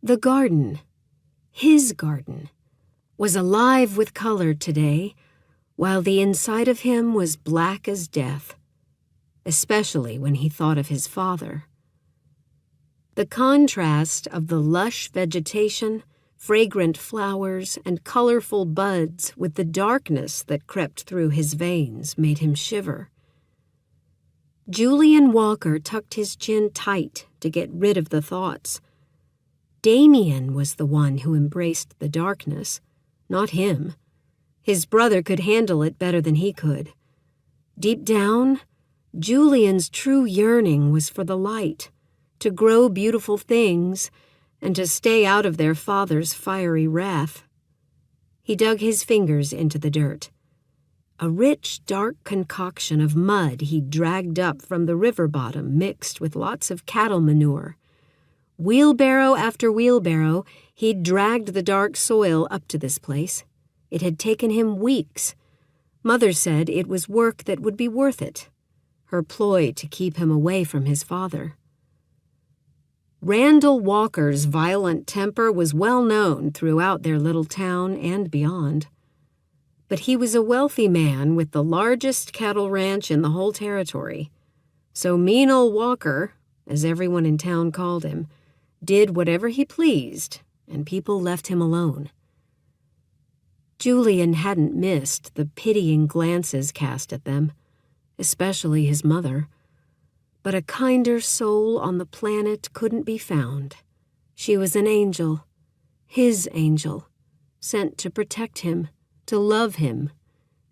The garden, his garden, was alive with color today, while the inside of him was black as death, especially when he thought of his father. The contrast of the lush vegetation, fragrant flowers, and colorful buds with the darkness that crept through his veins made him shiver. Julian Walker tucked his chin tight to get rid of the thoughts. Damien was the one who embraced the darkness, not him. His brother could handle it better than he could. Deep down, Julian's true yearning was for the light, to grow beautiful things, and to stay out of their father's fiery wrath. He dug his fingers into the dirt. A rich, dark concoction of mud he'd dragged up from the river bottom mixed with lots of cattle manure. Wheelbarrow after wheelbarrow, he'd dragged the dark soil up to this place. It had taken him weeks. Mother said it was work that would be worth it, her ploy to keep him away from his father. Randall Walker's violent temper was well known throughout their little town and beyond. But he was a wealthy man with the largest cattle ranch in the whole territory. So Mean Ol' Walker, as everyone in town called him, did whatever he pleased, and people left him alone. Julian hadn't missed the pitying glances cast at them, especially his mother. But a kinder soul on the planet couldn't be found. She was an angel, his angel, sent to protect him, to love him,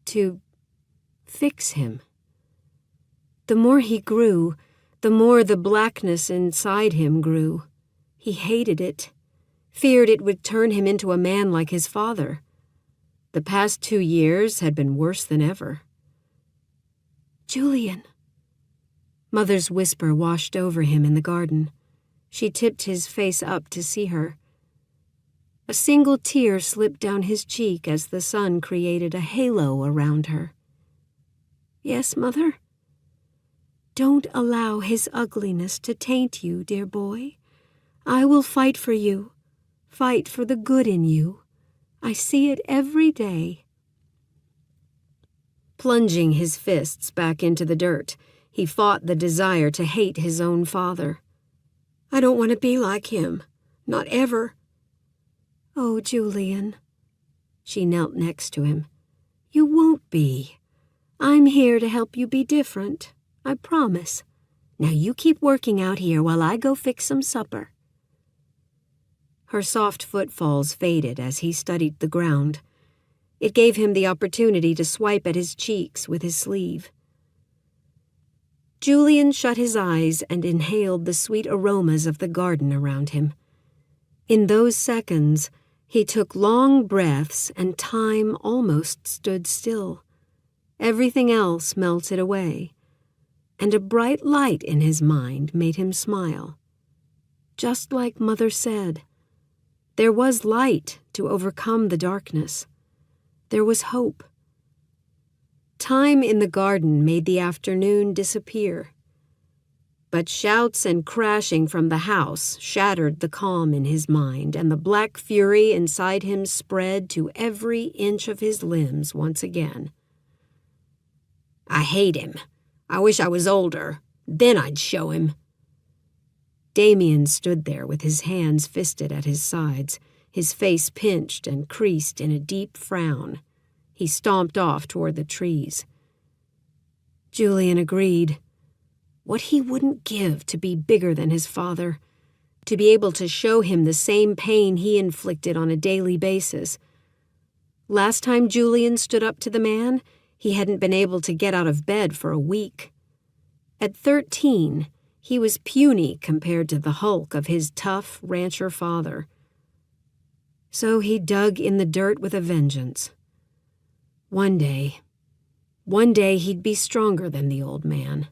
to fix him. The more he grew, the more the blackness inside him grew. He hated it, feared it would turn him into a man like his father. The past 2 years had been worse than ever. "Julian." Mother's whisper washed over him in the garden. She tipped his face up to see her. A single tear slipped down his cheek as the sun created a halo around her. "Yes, Mother?" "Don't allow his ugliness to taint you, dear boy. I will fight for you, fight for the good in you. I see it every day." Plunging his fists back into the dirt, he fought the desire to hate his own father. "I don't want to be like him. Not ever." "Oh, Julian." She knelt next to him. "You won't be. I'm here to help you be different. I promise. Now you keep working out here while I go fix some supper." Her soft footfalls faded as he studied the ground. It gave him the opportunity to swipe at his cheeks with his sleeve. Julian shut his eyes and inhaled the sweet aromas of the garden around him. In those seconds, he took long breaths and time almost stood still. Everything else melted away, and a bright light in his mind made him smile. Just like Mother said, there was light to overcome the darkness. There was hope. Time in the garden made the afternoon disappear. But shouts and crashing from the house shattered the calm in his mind, and the black fury inside him spread to every inch of his limbs once again. "I hate him. I wish I was older. Then I'd show him." Damien stood there with his hands fisted at his sides, his face pinched and creased in a deep frown. He stomped off toward the trees. Julian agreed. What he wouldn't give to be bigger than his father, to be able to show him the same pain he inflicted on a daily basis. Last time Julian stood up to the man, he hadn't been able to get out of bed for a week. At 13, he was puny compared to the hulk of his tough rancher father. So he dug in the dirt with a vengeance. One day he'd be stronger than the old man.